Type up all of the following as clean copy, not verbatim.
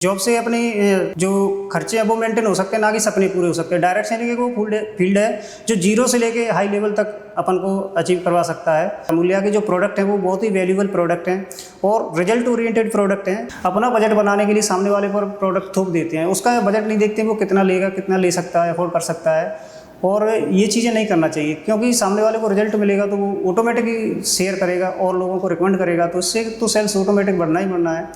Job से अपनी जो खर्चे हैं वो मेंटेन हो सकते हैं, ना कि सपने पूरे हो सकते हैं। डायरेक्ट सेलिंग एक वो फील्ड है जो जीरो से लेके हाई लेवल तक अपन को अचीव करवा सकता है। अमूल्या के जो प्रोडक्ट हैं वो बहुत ही वैल्यूबल प्रोडक्ट हैं और रिजल्ट ओरिएंटेड प्रोडक्ट हैं। अपना बजट बनाने के लिए सामने वाले पर प्रोडक्ट थोप देते हैं, उसका बजट नहीं देखते वो कितना लेगा, कितना ले सकता है, अफोर्ड कर सकता है। और ये चीज़ें नहीं करना चाहिए, क्योंकि सामने वाले को रिजल्ट मिलेगा तो वो ऑटोमेटिकली शेयर करेगा और लोगों को रिकमेंड करेगा, तो इससे तो सेल्स ऑटोमेटिक बढ़ना ही बढ़ना है।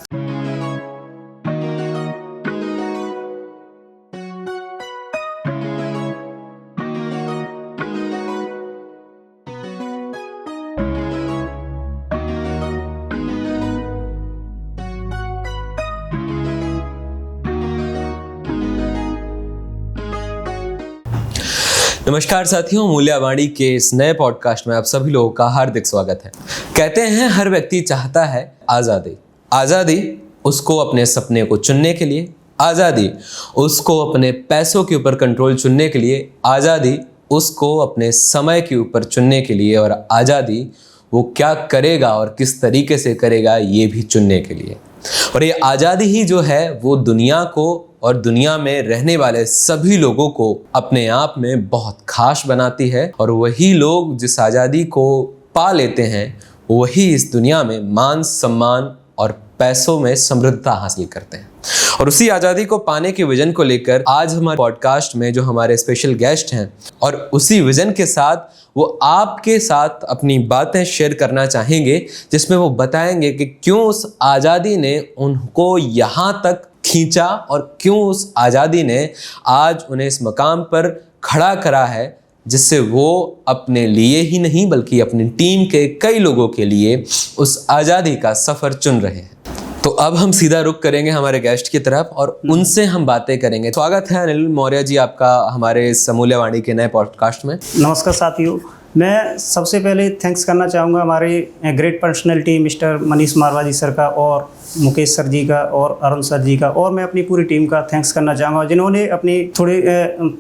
नमस्कार साथियों, मूल्यवाणी के इस नए पॉडकास्ट में आप सभी लोगों का हार्दिक स्वागत है। कहते हैं हर व्यक्ति चाहता है आज़ादी। आज़ादी उसको अपने सपने को चुनने के लिए, आज़ादी उसको अपने पैसों के ऊपर कंट्रोल चुनने के लिए, आज़ादी उसको अपने समय के ऊपर चुनने के लिए, और आज़ादी वो क्या करेगा और किस तरीके से करेगा ये भी चुनने के लिए। और ये आज़ादी ही जो है वो दुनिया को और दुनिया में रहने वाले सभी लोगों को अपने आप में बहुत खास बनाती है। और वही लोग जिस आज़ादी को पा लेते हैं वही इस दुनिया में मान सम्मान और पैसों में समृद्धता हासिल करते हैं। और उसी आज़ादी को पाने के विजन को लेकर आज हमारे पॉडकास्ट में जो हमारे स्पेशल गेस्ट हैं, और उसी विजन के साथ वो आपके साथ अपनी बातें शेयर करना चाहेंगे, जिसमें वो बताएंगे कि क्यों उस आज़ादी ने उनको यहाँ तक खींचा और क्यों उस आज़ादी ने आज उन्हें इस मकाम पर खड़ा करा है, जिससे वो अपने लिए ही नहीं बल्कि अपनी टीम के कई लोगों के लिए उस आज़ादी का सफ़र चुन रहे हैं। तो अब हम सीधा रुख करेंगे हमारे गेस्ट की तरफ और उनसे हम बातें करेंगे। स्वागत है अनिल मौर्य जी आपका हमारे इस मूल्यवाणी के नए पॉडकास्ट में। नमस्कार साथियों, मैं सबसे पहले थैंक्स करना चाहूँगा हमारे great personality mister Manish Marwari sir का, और मुकेश सर जी का, और अरुण सर जी का, और मैं अपनी पूरी टीम का थैंक्स करना चाहूँगा, जिन्होंने अपनी थोड़े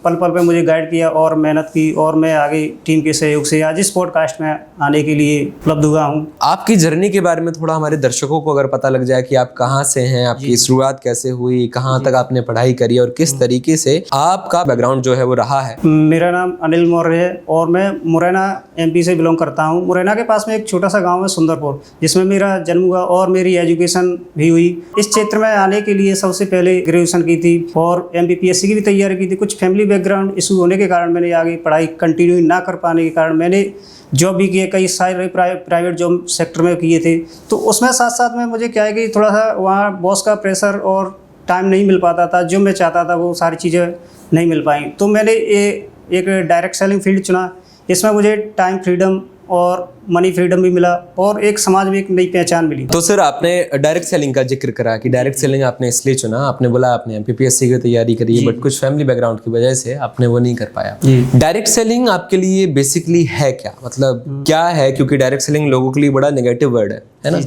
पल पल पे मुझे गाइड किया और मेहनत की, और मैं आगे टीम के सहयोग से आज इस पॉडकास्ट में आने के लिए उपलब्ध हुआ हूँ। आपकी जर्नी के बारे में थोड़ा हमारे दर्शकों को अगर पता लग जाए कि आप कहाँ से हैं, आपकी शुरुआत कैसे हुई, कहाँ तक आपने पढ़ाई करी और किस तरीके से आपका बैकग्राउंड जो है वो रहा है। मेरा नाम अनिल मौर्य है और मैं मुरैना MP से बिलोंग करता हूँ। मुरैना के पास में एक छोटा सा गांव है सुंदरपुर, जिसमें मेरा जन्म हुआ और मेरी एजुकेशन भी हुई। इस क्षेत्र में आने के लिए सबसे पहले ग्रेजुएशन की थी और MPPSC की भी तैयारी की थी। कुछ फैमिली बैकग्राउंड इशू होने के कारण मैंने आगे पढ़ाई कंटिन्यू ना कर पाने के कारण मैंने जॉब भी किए, कई सारे प्राइवेट जॉब सेक्टर में किए थे। तो उसमें साथ साथ में मुझे क्या है कि थोड़ा सा वहाँ बॉस का प्रेशर और टाइम नहीं मिल पाता था, जो मैं चाहता था वो सारी चीज़ें नहीं मिल पाई। तो मैंने एक डायरेक्ट सेलिंग फील्ड चुना। इसमें मुझे टाइम फ्रीडम और मनी फ्रीडम भी मिला और एक समाज में एक नई पहचान मिली। तो सर, आपने डायरेक्ट सेलिंग का जिक्र करा कि डायरेक्ट सेलिंग आपने इसलिए चुना, आपने बोला आपने MPPSC की तैयारी करी है, बट कुछ फैमिली बैकग्राउंड की वजह से आपने वो नहीं कर पाया। डायरेक्ट सेलिंग आपके लिए बेसिकली है क्या, मतलब क्या है? क्योंकि डायरेक्ट सेलिंग लोगों के लिए बड़ा नेगेटिव वर्ड है ना?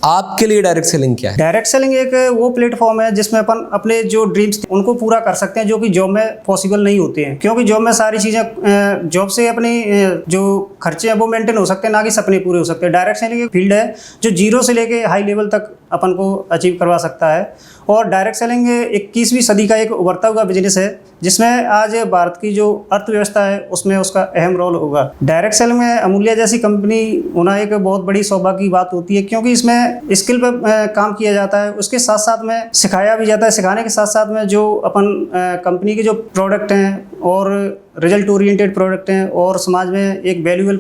आपके लिए डायरेक्ट सेलिंग क्या है? डायरेक्ट सेलिंग एक वो प्लेटफॉर्म है जिसमें अपन अपने जो ड्रीम्स उनको पूरा कर सकते हैं, जो कि जॉब में पॉसिबल नहीं होते हैं। क्योंकि जॉब में सारी चीज़ें, जॉब से अपनी जो खर्चे हैं वो मेंटेन हो सकते हैं, ना कि सपने पूरे हो सकते हैं। डायरेक्ट सेलिंग एक फील्ड है जो जीरो से लेके हाई लेवल तक अपन को अचीव करवा सकता है। और डायरेक्ट सेलिंग 21वीं सदी का एक उभरता हुआ बिजनेस है, जिसमें आज भारत की जो अर्थव्यवस्था है उसमें उसका अहम रोल होगा। डायरेक्ट सेलिंग में अमूल्या जैसी कंपनी होना एक बहुत बड़ी सौभाग्य की बात होती है, क्योंकि इसमें स्किल पर काम किया जाता है, उसके साथ साथ में सिखाया भी जाता है। सिखाने के साथ साथ में जो अपन कंपनी के जो प्रोडक्ट हैं और रिजल्ट ओरिएंटेड प्रोडक्ट हैं और समाज में एक वैल्यूबल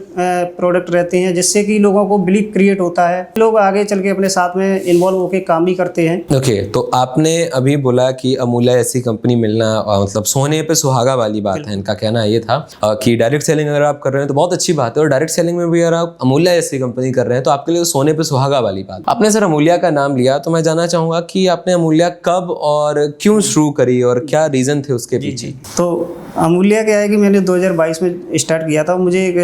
प्रोडक्ट रहते हैं, जिससे कि लोगों को बिलीव क्रिएट होता है, लोग आगे चल के अपने साथ में इन्वॉल्व होकर काम भी करते हैं। ओके, तो आपने अभी बोला कि अमूल्या ऐसी कंपनी मिलना मतलब सोने पे सुहागा वाली बात है। इनका कहना ये था कि डायरेक्ट सेलिंग अगर आप कर रहे हैं तो बहुत अच्छी बात है, और डायरेक्ट सेलिंग में भी अगर आप अमूल्या ऐसी कंपनी कर रहे हैं तो आपके लिए सोने पे सुहागा वाली बात। आपने सर अमूल्या का नाम लिया, तो मैं जानना चाहूंगा कि आपने अमूल्या कब और क्यों शुरू करी और क्या रीजन थे उसके पीछे? तो अमूल्या क्या है कि मैंने 2022 में स्टार्ट किया था। मुझे एक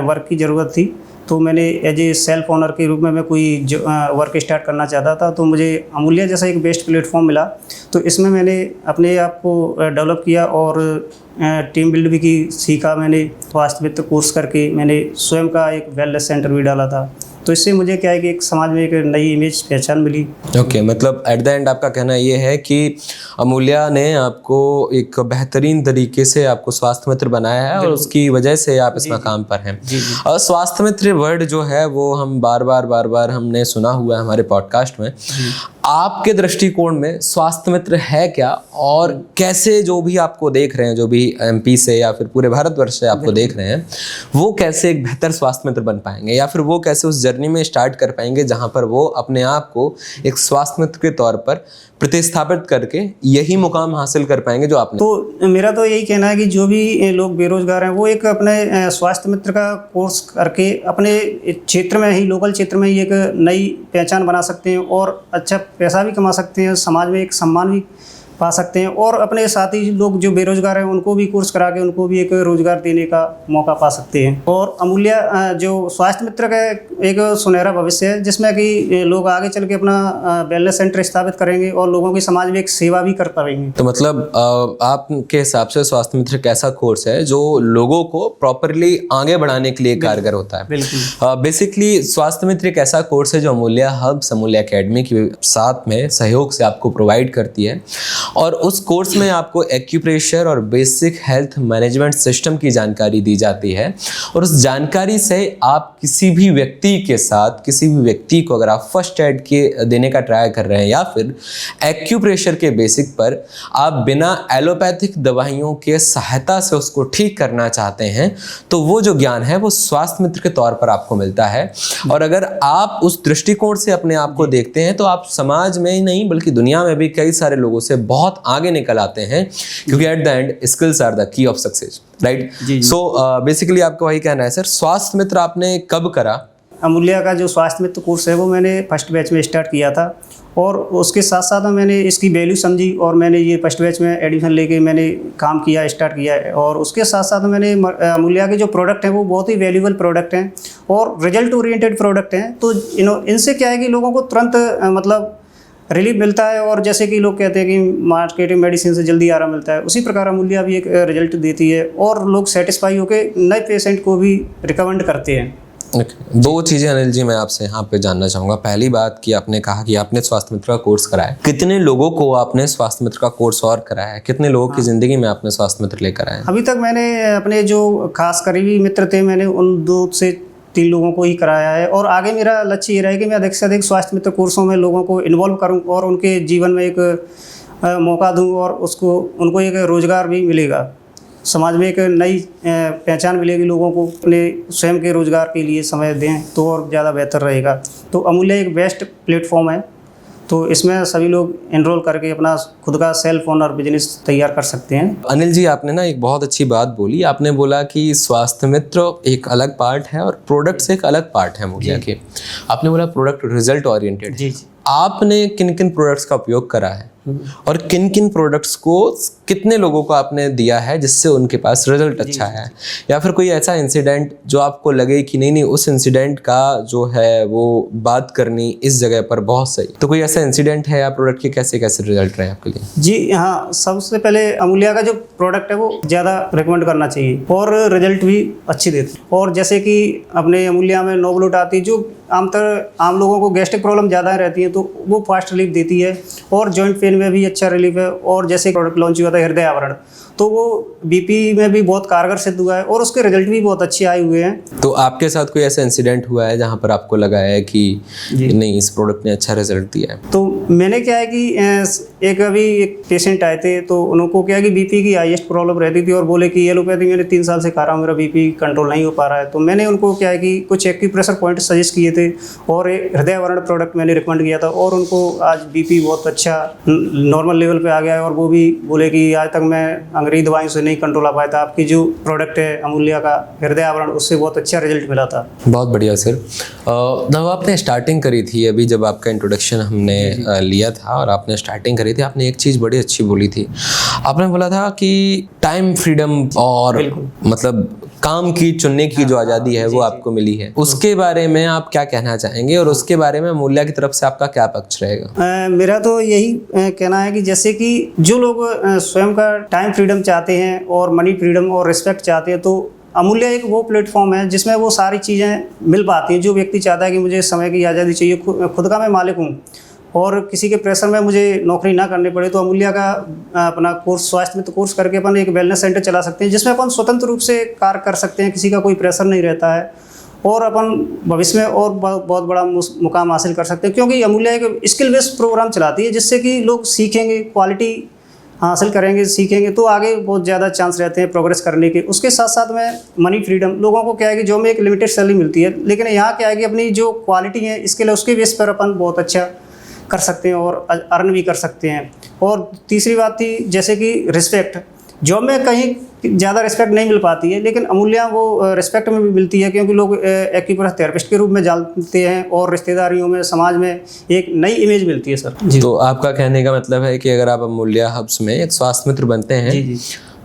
वर्क की ज़रूरत थी, तो मैंने एज ए सेल्फ ओनर के रूप में मैं कोई वर्क स्टार्ट करना चाहता था। तो मुझे अमूल्या जैसा एक बेस्ट प्लेटफॉर्म मिला, तो इसमें मैंने अपने आप को डेवलप किया और टीम बिल्ड भी की, सीखा। मैंने स्वास्थ्य मित्र कोर्स करके मैंने स्वयं का एक वेलनेस सेंटर भी डाला था। तो इससे मुझे क्या है कि एक समाज में एक नई इमेज पहचान मिली। ओके, मतलब एट द एंड आपका कहना ये है कि अमूल्या ने आपको एक बेहतरीन तरीके से आपको स्वास्थ्य मित्र बनाया है और उसकी वजह से आप इस मकाम पर हैं। और स्वास्थ्य मित्र वर्ड जो है वो हम बार बार हमने सुना हुआ है हमारे पॉडकास्ट में। आपके दृष्टिकोण में स्वास्थ्य मित्र है क्या, और कैसे जो भी आपको देख रहे हैं, जो भी एमपी से या फिर पूरे भारतवर्ष से आपको देख रहे हैं, वो कैसे एक बेहतर स्वास्थ्य मित्र बन पाएंगे, या फिर वो कैसे उस जर्नी में स्टार्ट कर पाएंगे जहां पर वो अपने आप को एक स्वास्थ्य मित्र के तौर पर प्रतिस्थापित करके यही मुकाम हासिल कर पाएंगे जो आपने। तो मेरा तो यही कहना है कि जो भी लोग बेरोजगार हैं वो एक अपने स्वास्थ्य मित्र का कोर्स करके अपने क्षेत्र में ही, लोकल क्षेत्र में ही एक नई पहचान बना सकते हैं और अच्छा पैसा भी कमा सकते हैं, समाज में एक सम्मान भी पा सकते हैं, और अपने साथी लोग जो बेरोजगार हैं उनको भी कोर्स करा के उनको भी एक रोजगार देने का मौका पा सकते हैं। और अमूल्या जो स्वास्थ्य मित्र का एक सुनहरा भविष्य है जिसमें कि लोग आगे चल के अपना वेलनेस सेंटर स्थापित करेंगे और लोगों की समाज में एक सेवा भी कर पाएंगे। तो मतलब आपके हिसाब से स्वास्थ्य मित्र एक ऐसा कोर्स है जो लोगों को प्रॉपरली आगे बढ़ाने के लिए कारगर होता है। बिल्कुल। बेसिकली स्वास्थ्य मित्र एक ऐसा कोर्स है जो अमूल्या हब्स, अमूल्या एकेडमी के साथ में सहयोग से आपको प्रोवाइड करती है, और उस कोर्स में आपको एक्यूप्रेशर और बेसिक हेल्थ मैनेजमेंट सिस्टम की जानकारी दी जाती है। और उस जानकारी से आप किसी भी व्यक्ति के साथ, किसी भी व्यक्ति को अगर आप फर्स्ट एड के देने का ट्राई कर रहे हैं या फिर एक्यूप्रेशर के बेसिक पर आप बिना एलोपैथिक दवाइयों के सहायता से उसको ठीक करना चाहते हैं, तो वो जो ज्ञान है वो स्वास्थ्य मित्र के तौर पर आपको मिलता है। और अगर आप उस दृष्टिकोण से अपने आप को देखते हैं तो आप समाज में ही नहीं बल्कि दुनिया में भी कई सारे लोगों से बहुत आगे निकल आते हैं, क्योंकि at the end skills are the key of success, right? So basically आपको वही कहना है। सर, स्वास्थ्य मित्र आपने कब करा? अमूल्या का जो स्वास्थ्य मित्र कोर्स है वो मैंने फर्स्ट बैच में स्टार्ट किया था, और उसके साथ साथ मैंने इसकी वैल्यू समझी और मैंने ये फर्स्ट बैच में एडमिशन लेके मैंने काम किया, स्टार्ट किया है। और उसके साथ साथ मैंने अमूल्या के जो प्रोडक्ट हैं वो बहुत ही वैल्यूबल प्रोडक्ट हैं और रिजल्ट ओरिएंटेड प्रोडक्ट हैं। तो इनसे क्या है कि लोगों को तुरंत मतलब रिलीफ मिलता है, और जैसे कि लोग कहते हैं कि मार्केटिंग मेडिसिन से जल्दी आराम मिलता है, उसी प्रकार अमूल्या भी एक रिजल्ट देती है और लोग सेटिस्फाई होकर नए पेशेंट को भी रिकमेंड करते हैं। दो चीजें अनिल जी मैं आपसे यहाँ पे जानना चाहूंगा। पहली बात कि आपने कहा कि आपने स्वास्थ्य मित्र का कोर्स कराया, कितने लोगों को आपने स्वास्थ्य मित्र का कोर्स और कराया है? कितने लोगों की जिंदगी में आपने स्वास्थ्य मित्र लेकर आए? अभी तक मैंने अपने जो खास करीबी मित्र थे मैंने उन 2 से 3 लोगों को ही कराया है, और आगे मेरा लक्ष्य ये रहा है कि मैं अधिक से अधिक स्वास्थ्य मित्र कोर्सों में लोगों को इन्वॉल्व करूं और उनके जीवन में एक मौका दूं, और उनको एक रोज़गार भी मिलेगा, समाज में एक नई पहचान मिलेगी, लोगों को अपने स्वयं के रोज़गार के लिए समय दें तो और ज़्यादा बेहतर रहेगा। तो अमूल्या एक बेस्ट प्लेटफॉर्म है, तो इसमें सभी लोग एनरोल करके अपना खुद का सेल्फ ओनर बिजनेस तैयार कर सकते हैं। अनिल जी, आपने ना एक बहुत अच्छी बात बोली। आपने बोला कि स्वास्थ्य मित्र एक अलग पार्ट है और प्रोडक्ट्स एक अलग पार्ट है अमूल्या के। आपने बोला प्रोडक्ट रिजल्ट ओरिएंटेड। जी। आपने किन किन प्रोडक्ट्स का उपयोग करा है और किन किन प्रोडक्ट्स को कितने लोगों को आपने दिया है जिससे उनके पास रिजल्ट अच्छा है, या फिर कोई ऐसा इंसिडेंट जो आपको लगे कि नहीं उस इंसिडेंट का जो है वो बात करनी इस जगह पर बहुत सही, तो कोई ऐसा इंसिडेंट है या प्रोडक्ट के कैसे कैसे रिजल्ट रहे आपके लिए? जी हाँ, सबसे पहले अमूल्या का जो प्रोडक्ट है वो ज़्यादा रिकमेंड करना चाहिए और रिजल्ट भी अच्छी देते हैं। और जैसे कि अपने अमूल्या में नोबलूट आती है जो आम लोगों को गैस्ट्रिक प्रॉब्लम ज़्यादा रहती है तो वो फास्ट रिलीफ देती है, और जॉइंट पेन में भी अच्छा रिलीफ है। और जैसे प्रोडक्ट लॉन्च हुआ था हृदय आवरण, तो वो बीपी में भी बहुत कारगर सिद्ध हुआ है और उसके रिजल्ट भी बहुत अच्छे आए हुए हैं। तो आपके साथ कोई ऐसा इंसिडेंट हुआ है जहाँ पर आपको लगा है कि नहीं इस प्रोडक्ट ने अच्छा रिजल्ट दिया है? तो मैंने क्या है कि एक पेशेंट आए थे, तो उनको क्या है कि बीपी की हाईएस्ट प्रॉब्लम रहती थी और बोले कि एलोपैथी मैंने 3 साल से खा रहा हूँ, मेरा बीपी कंट्रोल नहीं हो पा रहा है। तो मैंने उनको क्या है कि कुछ एक्यूप्रेशर पॉइंट सजेस्ट किए थे और एक हृदय आवरण प्रोडक्ट मैंने रिकमेंड किया था, और उनको आज बीपी बहुत अच्छा नॉर्मल लेवल पे आ गया है। और वो भी बोले कि आज तक मैं अंग्रेजी दवाइयों से नहीं कंट्रोल आ पाया था, आपकी जो प्रोडक्ट है अमूल्या का हृदय आवरण उससे बहुत अच्छा रिजल्ट मिला था। बहुत बढ़िया सर। जब आपने स्टार्टिंग करी थी, अभी जब आपका इंट्रोडक्शन हमने लिया था और आपने स्टार्टिंग करी थी, आपने एक चीज़ बड़ी अच्छी बोली थी। आपने बोला था कि टाइम फ्रीडम और मतलब काम की चुनने की जो आज़ादी है वो आपको मिली है, उसके बारे में आप क्या कहना चाहेंगे और उसके बारे में अमूल्या की तरफ से आपका क्या पक्ष रहेगा? मेरा तो यही कहना है कि जैसे कि जो लोग स्वयं का टाइम फ्रीडम चाहते हैं और मनी फ्रीडम और रिस्पेक्ट चाहते हैं, तो अमूल्य एक वो प्लेटफॉर्म है जिसमें वो सारी चीज़ें मिल पाती हैं जो व्यक्ति चाहता है कि मुझे समय की आज़ादी चाहिए, खुद का मैं मालिक हूँ और किसी के प्रेशर में मुझे नौकरी ना करनी पड़े, तो अमूल्य का अपना कोर्स स्वास्थ्य मित्र कोर्स करके अपन एक वेलनेस सेंटर चला सकते हैं जिसमें अपन स्वतंत्र रूप से कार्य कर सकते हैं, किसी का कोई प्रेशर नहीं रहता है और अपन भविष्य में और बहुत बड़ा मुकाम हासिल कर सकते हैं। क्योंकि अमूल्य एक स्किल बेस्ड प्रोग्राम चलाती है जिससे कि लोग सीखेंगे, क्वालिटी हासिल करेंगे, सीखेंगे तो आगे बहुत ज़्यादा चांस रहते हैं प्रोग्रेस करने के। उसके साथ साथ में मनी फ्रीडम, लोगों को क्या है कि जो में एक लिमिटेड सैलरी मिलती है, लेकिन यहाँ क्या है कि अपनी जो क्वालिटी है उसके बेस पर अपन बहुत अच्छा कर सकते हैं और अर्न भी कर सकते हैं। और तीसरी बात थी जैसे कि रिस्पेक्ट, जॉब में कहीं ज़्यादा रिस्पेक्ट नहीं मिल पाती है, लेकिन अमूल्य वो रिस्पेक्ट में भी मिलती है क्योंकि लोग एक्यूप्रेशर थेरेपिस्ट के रूप में जानते हैं और रिश्तेदारियों में, समाज में एक नई इमेज मिलती है सर जी। तो आपका कहने का मतलब है कि अगर आप अमूल्य हब्स में एक स्वास्थ्य मित्र बनते हैं जी जी,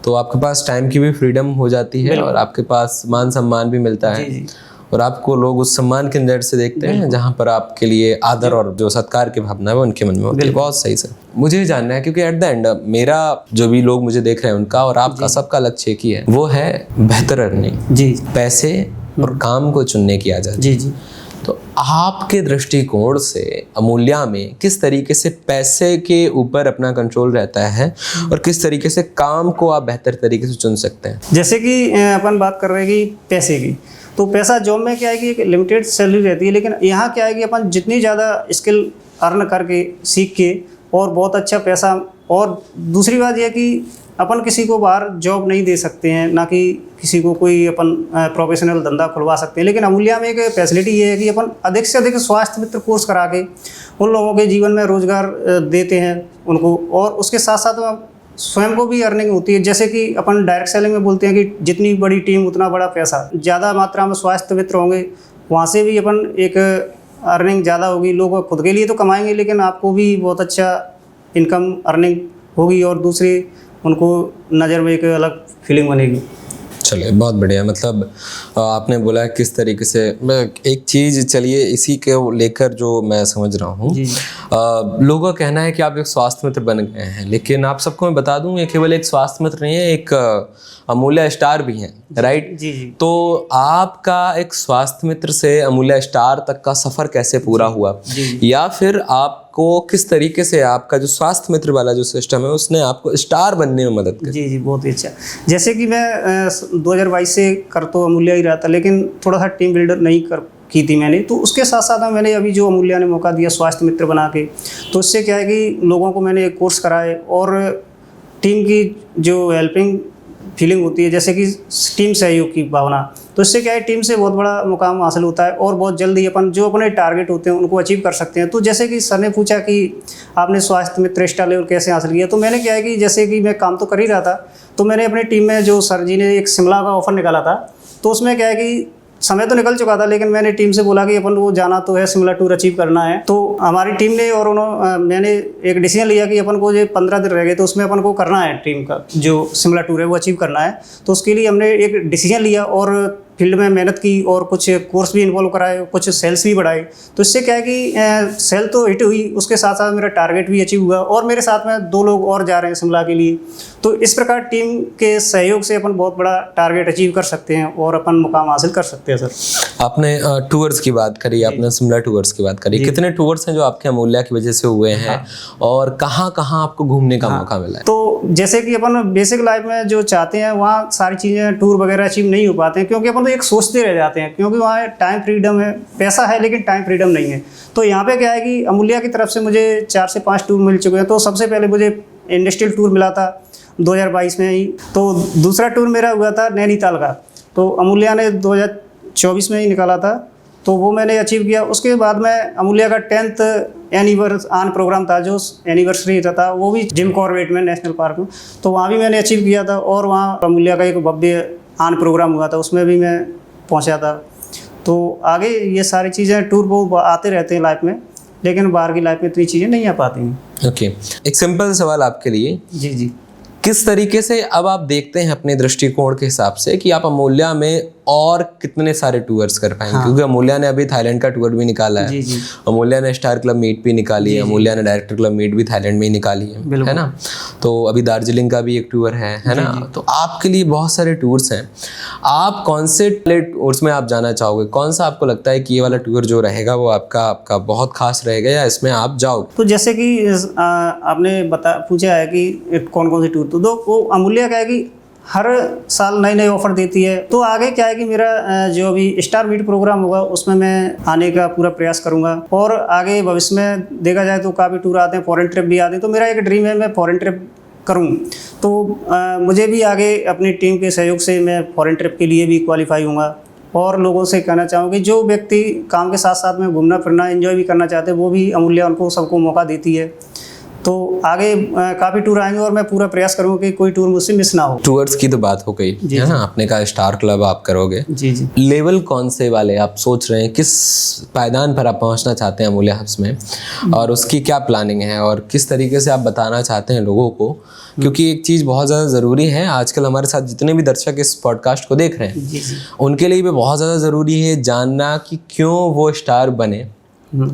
तो आपके पास टाइम की भी फ्रीडम हो जाती है और आपके पास मान सम्मान भी मिलता है जी। और आपको लोग उस सम्मान के नज़र से देखते हैं जहाँ पर आपके लिए आदर और जो सत्कार की भावना है वो उनके मन में होती है। बहुत सही सर, मुझे ये जानना है क्योंकि एट द एंड मेरा जो भी लोग मुझे देख रहे हैं उनका और आपका सबका लक्ष्य एक ही है, वो है बेहतर अर्निंग जी, पैसे और काम को चुनने की आज़ादी। जी जी। तो आपके दृष्टिकोण से अमूल्य में किस तरीके से पैसे के ऊपर अपना कंट्रोल रहता है और किस तरीके से काम को आप बेहतर तरीके से चुन सकते हैं? जैसे कि अपन बात कर रहे हैं कि पैसे की, तो पैसा जॉब में क्या है कि एक लिमिटेड सैलरी रहती है, लेकिन यहाँ क्या है कि अपन जितनी ज़्यादा स्किल अर्न करके, सीख के और बहुत अच्छा पैसा, और दूसरी बात यह कि अपन किसी को बाहर जॉब नहीं दे सकते हैं, ना कि किसी को कोई अपन प्रोफेशनल धंधा खुलवा सकते हैं। लेकिन अमूल्य में एक फैसिलिटी ये है कि अपन अधिक से अधिक स्वास्थ्य मित्र कोर्स करा के उन लोगों के जीवन में रोजगार देते हैं उनको, और उसके साथ साथ स्वयं को भी अर्निंग होती है। जैसे कि अपन डायरेक्ट सेलिंग में बोलते हैं कि जितनी बड़ी टीम उतना बड़ा पैसा, ज़्यादा मात्रा में स्वास्थ्य मित्र होंगे वहाँ से भी अपन एक अर्निंग ज़्यादा होगी। लोग खुद के लिए तो कमाएंगे लेकिन आपको भी बहुत अच्छा इनकम अर्निंग होगी और दूसरे उनको नज़र में एक अलग फीलिंग बनेगी। चलिए बहुत बढ़िया, मतलब आपने बोला किस तरीके से, मैं एक चीज़ चलिए इसी के लेकर जो मैं समझ रहा हूँ, लोगों का कहना है कि आप एक स्वास्थ्य मित्र बन गए हैं, लेकिन आप सबको मैं बता दूं ये केवल एक स्वास्थ्य मित्र नहीं है, एक अमूल्य स्टार भी हैं, राइट? जी जी। तो आपका एक स्वास्थ्य मित्र से अमूल्य स्टार तक का सफ़र कैसे पूरा हुआ, या फिर आपको किस तरीके से आपका जो स्वास्थ्य मित्र वाला जो सिस्टम है उसने आपको स्टार बनने में मदद की? जी जी, बहुत ही अच्छा। जैसे कि मैं 2022 से कर तो अमूल्य ही रहा था, लेकिन थोड़ा सा टीम बिल्डर नहीं की थी मैंने, तो उसके साथ साथ मैंने अभी जो अमूल्य ने मौका दिया स्वास्थ्य मित्र बना के, तो उससे क्या है कि लोगों को मैंने एक कोर्स कराए और टीम की जो हेल्पिंग फीलिंग होती है, जैसे कि टीम सहयोग की भावना, तो इससे क्या है टीम से बहुत बड़ा मुकाम हासिल होता है और बहुत जल्दी अपन जो अपने टारगेट होते हैं उनको अचीव कर सकते हैं। तो जैसे कि सर ने पूछा कि आपने स्वास्थ्य मित्र स्टार लेवल कैसे हासिल किया, तो मैंने क्या है कि जैसे कि मैं काम तो कर ही रहा था, तो मैंने अपनी टीम में जो सर जी ने एक शिमला का ऑफर निकाला था, तो उसमें क्या है कि समय तो निकल चुका था, लेकिन मैंने टीम से बोला कि अपन वो जाना तो है, शिमला टूर अचीव करना है। तो हमारी टीम ने और मैंने एक डिसीजन लिया कि अपन को जो 15 दिन रह गए तो उसमें अपन को करना है, टीम का जो शिमला टूर है वो अचीव करना है। तो उसके लिए हमने एक डिसीजन लिया और फील्ड में मेहनत की और कुछ कोर्स भी इन्वॉल्व कराए, कुछ सेल्स भी बढ़ाए। तो इससे क्या है कि सेल तो हिट हुई, उसके साथ साथ मेरा टारगेट भी अचीव हुआ और मेरे साथ में 2 लोग और जा रहे हैं शिमला के लिए। तो इस प्रकार टीम के सहयोग से अपन बहुत बड़ा टारगेट अचीव कर सकते हैं और अपन मुकाम हासिल कर सकते हैं। सर आपने टूर्स की बात करी, आपने शिमला टूर्स की बात करी, कितने टूर्स हैं जो आपके अमूल्य की वजह से हुए हैं और कहाँ कहाँ आपको घूमने का मौका मिला है? तो जैसे कि अपन बेसिक लाइफ में जो चाहते हैं वहाँ सारी चीज़ें टूर वगैरह अचीव नहीं हो पाते हैं, क्योंकि अपन तो एक सोचते रह जाते हैं, क्योंकि वहाँ टाइम फ्रीडम है, पैसा है लेकिन टाइम फ्रीडम नहीं है। तो यहाँ पे क्या है कि अमूल्य की तरफ से मुझे 4 से 5 टूर मिल चुके हैं। तो सबसे पहले मुझे इंडस्ट्रियल टूर मिला था 2022 में ही, तो दूसरा टूर मेरा हुआ था नैनीताल का, तो अमूल्य ने 2024 में ही निकाला था, तो वो मैंने अचीव किया। उसके बाद में अमूल्य का 10th एनिवर्सरी प्रोग्राम था, जो एनिवर्सरी था वो भी जिम कॉर्बेट में नेशनल पार्क में, तो वहाँ भी मैंने अचीव किया था। और वहाँ अमूल्य का एक भव्य आन प्रोग्राम हुआ था, उसमें भी मैं पहुँचा था। तो आगे ये सारी चीज़ें टूर बहुत आते रहते हैं लाइफ में, लेकिन बाहर की लाइफ में इतनी चीज़ें नहीं आ पाती हैं। ओके, एक सिंपल सवाल आपके लिए, जी जी, किस तरीके से अब आप देखते हैं अपने दृष्टिकोण के हिसाब से कि आप अमूल्य में और कितने सारे टूर्स कर पाएंगे। हाँ। क्योंकि अमूल्या ने अभी थाईलैंड का टूर भी निकाला है। जी जी अमूल्या ने स्टार क्लब मीट भी निकाली है, अमूल्या ने डायरेक्टर क्लब मीट भी थाईलैंड में ही निकाली है ना। तो अभी दार्जिलिंग का भी एक टूर है ना। तो आपके लिए बहुत सारे टूर्स हैं, आप कौन से टूर्स में आप जाना चाहोगे? कौन सा आपको लगता है कि ये वाला टूर जो रहेगा वो आपका बहुत खास रहेगा या इसमें आप जाओगे? तो जैसे कि आपने पूछा है कि कौन कौन से टूर, तो वो अमूल्या क्या है कि हर साल नए नए ऑफर देती है। तो आगे क्या है कि मेरा जो अभी स्टार मीट प्रोग्राम होगा उसमें मैं आने का पूरा प्रयास करूंगा। और आगे भविष्य में देखा जाए तो काफ़ी टूर आते हैं, फॉरेन ट्रिप भी आते हैं। तो मेरा एक ड्रीम है मैं फॉरेन ट्रिप करूं। तो मुझे भी आगे अपनी टीम के सहयोग से मैं फॉरेन ट्रिप के लिए भी क्वालिफाई होऊंगा। और लोगों से कहना चाहूँगी जो व्यक्ति काम के साथ साथ में घूमना फिरना एंजॉय भी करना चाहते हैं, वो भी अमूल्या उनको सबको मौका देती है। तो आगे काफ़ी टूर आएंगे और मैं पूरा प्रयास करूँगा कि कोई टूर मुझसे मिस ना हो। टूर्स की तो बात हो गई है ना, आपने कहा स्टार क्लब आप करोगे। जी जी। लेवल कौन से वाले आप सोच रहे हैं, किस पायदान पर आप पहुंचना चाहते हैं अमूल्या हब्स में, और उसकी क्या प्लानिंग है और किस तरीके से आप बताना चाहते हैं लोगों को? क्योंकि एक चीज़ बहुत ज़्यादा ज़रूरी है, आजकल हमारे साथ जितने भी दर्शक इस पॉडकास्ट को देख रहे हैं जी जी। उनके लिए भी बहुत ज़्यादा ज़रूरी है जानना कि क्यों वो स्टार बने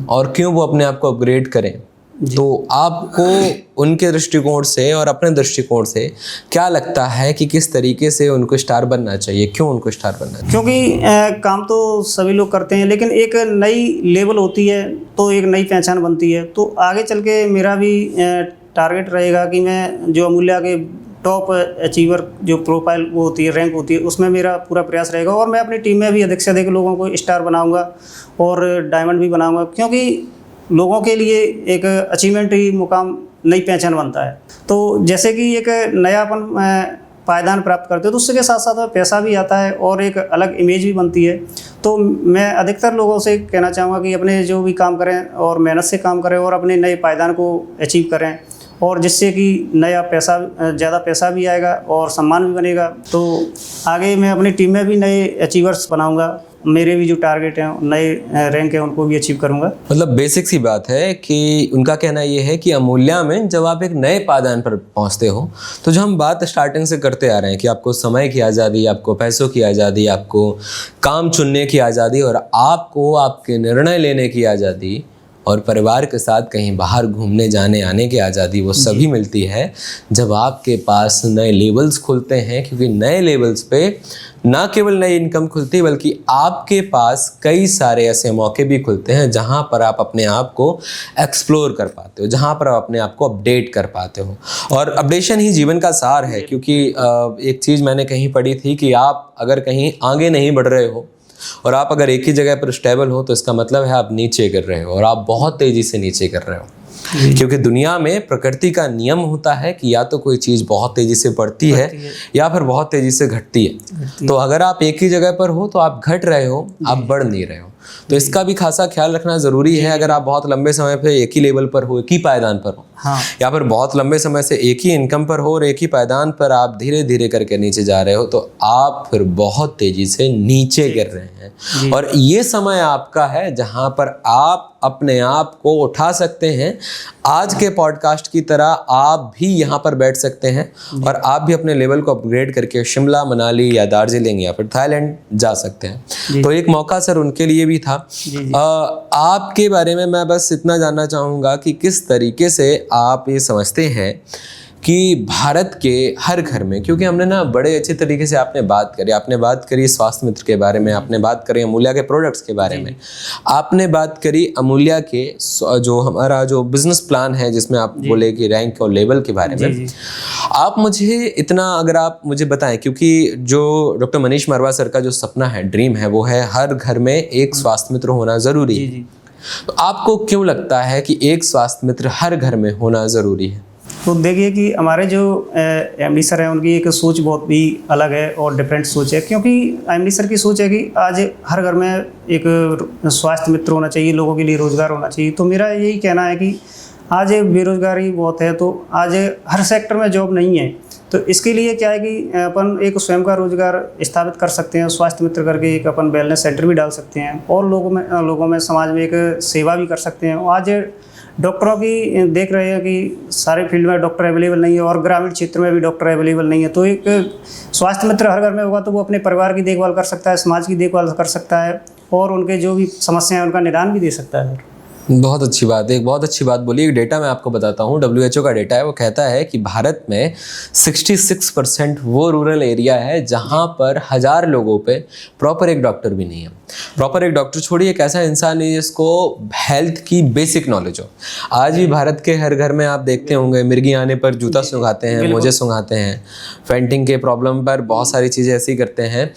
और क्यों वो अपने आप को अपग्रेड करें। तो आपको उनके दृष्टिकोण से और अपने दृष्टिकोण से क्या लगता है कि किस तरीके से उनको स्टार बनना चाहिए, क्यों उनको स्टार बनना चाहिए? क्योंकि काम तो सभी लोग करते हैं, लेकिन एक नई लेवल होती है तो एक नई पहचान बनती है। तो आगे चल के मेरा भी टारगेट रहेगा कि मैं जो अमूल्या के टॉप अचीवर जो प्रोफाइल वो होती है, रैंक होती है, उसमें मेरा पूरा प्रयास रहेगा। और मैं अपनी टीम में भी अधिक से अधिक लोगों को स्टार बनाऊंगा और डायमंड भी बनाऊंगा। क्योंकि लोगों के लिए एक अचीवमेंट ही मुकाम नई पहचान बनता है। तो जैसे कि एक नयापन पायदान प्राप्त करते हो तो उसके साथ साथ पैसा भी आता है और एक अलग इमेज भी बनती है। तो मैं अधिकतर लोगों से कहना चाहूँगा कि अपने जो भी काम करें और मेहनत से काम करें और अपने नए पायदान को अचीव करें, और जिससे कि नया पैसा, ज़्यादा पैसा भी आएगा और सम्मान भी बनेगा। तो आगे मैं अपनी टीम में भी नए अचीवर्स बनाऊंगा। मेरे भी जो टारगेट हैं, नए रैंक हैं, उनको भी अचीव करूंगा। मतलब बेसिक सी बात है कि उनका कहना ये है कि अमूल्या में जब आप एक नए पायदान पर पहुंचते हो तो जो हम बात स्टार्टिंग से करते आ रहे हैं कि आपको समय की आज़ादी, आपको पैसों की आज़ादी, आपको काम चुनने की आज़ादी और आपको आपके निर्णय लेने की आज़ादी और परिवार के साथ कहीं बाहर घूमने जाने आने की आज़ादी, वो सभी मिलती है जब आपके पास नए लेवल्स खुलते हैं। क्योंकि नए लेवल्स पे ना केवल नई इनकम खुलती है बल्कि आपके पास कई सारे ऐसे मौके भी खुलते हैं जहां पर आप अपने आप को एक्सप्लोर कर पाते हो, जहां पर आप अपने आप को अपडेट कर पाते हो। और अपडेशन ही जीवन का सार है। क्योंकि एक चीज़ मैंने कहीं पढ़ी थी कि आप अगर कहीं आगे नहीं बढ़ रहे हो और आप अगर एक ही जगह पर स्टेबल हो तो इसका मतलब है आप नीचे गिर रहे हो, और आप बहुत तेज़ी से नीचे गिर रहे हो। क्योंकि दुनिया में प्रकृति का नियम होता है कि या तो कोई चीज़ बहुत तेज़ी से बढ़ती है या फिर बहुत तेज़ी से घटती है। तो अगर आप एक ही जगह पर हो तो आप घट रहे हो, आप बढ़ नहीं रहे हो। तो इसका भी खासा ख्याल रखना ज़रूरी है। अगर आप बहुत लंबे समय पे एक ही लेवल पर हो, एक ही पायदान पर हो, हाँ, या फिर बहुत लंबे समय से एक ही इनकम पर हो और एक ही पायदान पर आप धीरे धीरे करके नीचे जा रहे हो, तो आप फिर बहुत तेज़ी से नीचे गिर रहे हैं। और ये समय आपका है जहाँ पर आप अपने आप को उठा सकते हैं। आज के पॉडकास्ट की तरह आप भी यहाँ पर बैठ सकते हैं और आप भी अपने लेवल को अपग्रेड करके शिमला, मनाली या दार्जिलिंग या फिर थाईलैंड जा सकते हैं। तो एक मौका सर उनके लिए भी था। आपके बारे में मैं बस इतना जानना चाहूँगा कि किस तरीके से आप ये समझते हैं कि भारत के हर घर में, क्योंकि हमने ना बड़े अच्छे तरीके से आपने बात करी स्वास्थ्य मित्र के बारे में, आपने बात करी अमूल्या के प्रोडक्ट्स के बारे में, आपने बात करी अमूल्या के जो हमारा जो बिजनेस प्लान है जिसमें आप बोले कि रैंक और लेवल के बारे में। आप मुझे इतना अगर आप मुझे बताएं, क्योंकि जो डॉक्टर मनीष मरवा सर का जो सपना है, ड्रीम है, वो है हर घर में एक स्वास्थ्य मित्र होना ज़रूरी है। तो आपको क्यों लगता है कि एक स्वास्थ्य मित्र हर घर में होना ज़रूरी है? तो देखिए कि हमारे जो एमडी सर हैं उनकी एक सोच बहुत भी अलग है और डिफरेंट सोच है। क्योंकि एमडी सर की सोच है कि आज हर घर में एक स्वास्थ्य मित्र होना चाहिए, लोगों के लिए रोज़गार होना चाहिए। तो मेरा यही कहना है कि आज बेरोज़गारी बहुत है, तो आज हर सेक्टर में जॉब नहीं है। तो इसके लिए क्या है कि अपन एक स्वयं का रोज़गार स्थापित कर सकते हैं, स्वास्थ्य मित्र करके एक अपन वेलनेस सेंटर भी डाल सकते हैं और लोगों में समाज में एक सेवा भी कर सकते हैं। आज डॉक्टरों की देख रहे हैं कि सारे फील्ड में डॉक्टर अवेलेबल नहीं है और ग्रामीण क्षेत्र में भी डॉक्टर अवेलेबल नहीं है। तो एक स्वास्थ्य मित्र हर घर में होगा तो वो अपने परिवार की देखभाल कर सकता है, समाज की देखभाल कर सकता है और उनके जो भी समस्याएं हैं उनका निदान भी दे सकता है। बहुत अच्छी बात है, एक बहुत अच्छी बात बोली। एक डेटा मैं आपको बताता हूँ, WHO का डेटा है, वो कहता है कि भारत में 66% वो रूरल एरिया है जहाँ पर 1000 लोगों पे प्रॉपर एक डॉक्टर भी नहीं है। प्रॉपर एक डॉक्टर छोड़िए, एक ऐसा इंसान नहीं जिसको हेल्थ की बेसिक नॉलेज हो। आज भी भारत के हर घर में आप देखते होंगे मिर्गी आने पर जूता सुंघाते हैं, मोजे सुंघाते हैं, फेंटिंग के प्रॉब्लम पर बहुत सारी चीज़ें ऐसी करते हैं।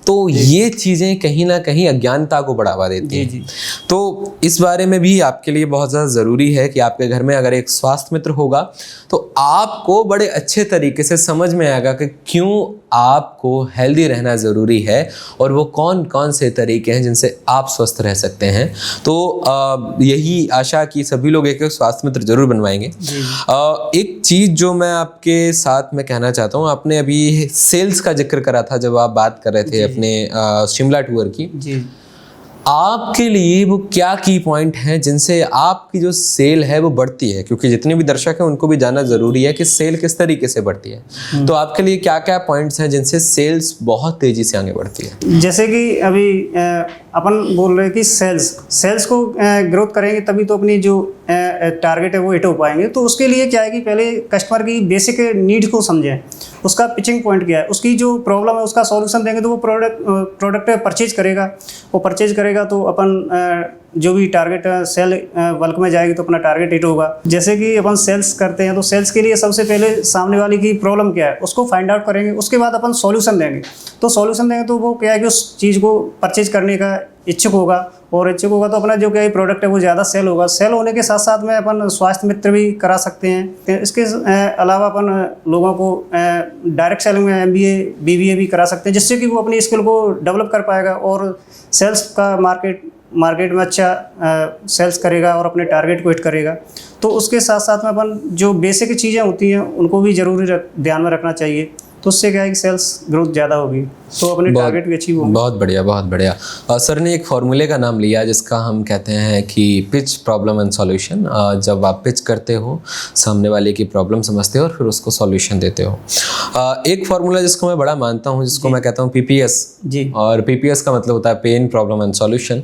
तो ये चीज़ें कहीं ना कहीं अज्ञानता को बढ़ावा देती हैं। तो इस बारे में भी आपके लिए बहुत ज़्यादा ज़रूरी है कि आपके घर में अगर एक स्वास्थ्य मित्र होगा तो आपको बड़े अच्छे तरीके से समझ में आएगा कि क्यों आपको हेल्दी रहना ज़रूरी है और वो कौन कौन से तरीके हैं जिनसे आप स्वस्थ रह सकते हैं। तो यही आशा कि सभी लोग एक स्वास्थ्य मित्र जरूर बनवाएंगे। एक चीज़ जो मैं आपके साथ में कहना चाहता हूँ, आपने अभी सेल्स का जिक्र करा था जब आप बात कर रहे थे अपने शिमला टूर की। जी, आपके लिए वो क्या की पॉइंट हैं जिनसे आपकी जो सेल है वो बढ़ती है? क्योंकि जितने भी दर्शक हैं उनको भी जानना ज़रूरी है कि सेल किस तरीके से बढ़ती है। तो आपके लिए क्या क्या पॉइंट्स हैं जिनसे सेल्स बहुत तेज़ी से आगे बढ़ती है? जैसे कि अभी अपन बोल रहे हैं कि सेल्स को ग्रोथ करेंगे तभी तो अपनी जो टारगेट है वो हिट हो पाएंगे। तो उसके लिए क्या है कि पहले कस्टमर की बेसिक नीड्स को समझें, उसका पिचिंग पॉइंट क्या है, उसकी जो प्रॉब्लम है उसका सॉल्यूशन देंगे तो वो प्रोडक्ट परचेज करेगा। वो परचेज करेगा तो अपन जो भी टारगेट सेल बल्क में जाएगी तो अपना टारगेट हिट होगा। जैसे कि अपन सेल्स करते हैं तो सेल्स के लिए सबसे पहले सामने वाले की प्रॉब्लम क्या है उसको फाइंड आउट करेंगे, उसके बाद अपन सॉल्यूशन देंगे। तो सॉल्यूशन देंगे तो वो क्या है कि उस चीज़ को परचेज करने का इच्छुक होगा और इच्छुक होगा तो अपना जो क्या प्रोडक्ट है वो ज़्यादा सेल होगा। सेल होने के साथ साथ में अपन स्वास्थ्य मित्र भी करा सकते हैं। इसके अलावा अपन लोगों को डायरेक्ट सेलिंग में MBA BBA भी करा सकते हैं, जिससे कि वो अपनी स्किल को डेवलप कर पाएगा और सेल्स का मार्केट में अच्छा सेल्स करेगा और अपने टारगेट को हिट करेगा। तो उसके साथ साथ में अपन जो बेसिक चीज़ें होती हैं उनको भी ज़रूरी ध्यान में रखना चाहिए। तो उससे क्या है कि सेल्स ग्रोथ ज़्यादा होगी तो अपने टारगेट भी अचीव होंगे। बहुत बढ़िया, बहुत बढ़िया। सर ने एक फॉर्मूले का नाम लिया जिसका हम कहते हैं कि पिच प्रॉब्लम एंड सॉल्यूशन। जब आप पिच करते हो, सामने वाले की प्रॉब्लम समझते हो और फिर उसको सॉल्यूशन देते हो। एक फॉर्मूला जिसको मैं बड़ा मानता हूँ, जिसको मैं कहता हूँ PPS। जी। और PPS का मतलब होता है पेन, प्रॉब्लम एंड सॉल्यूशन।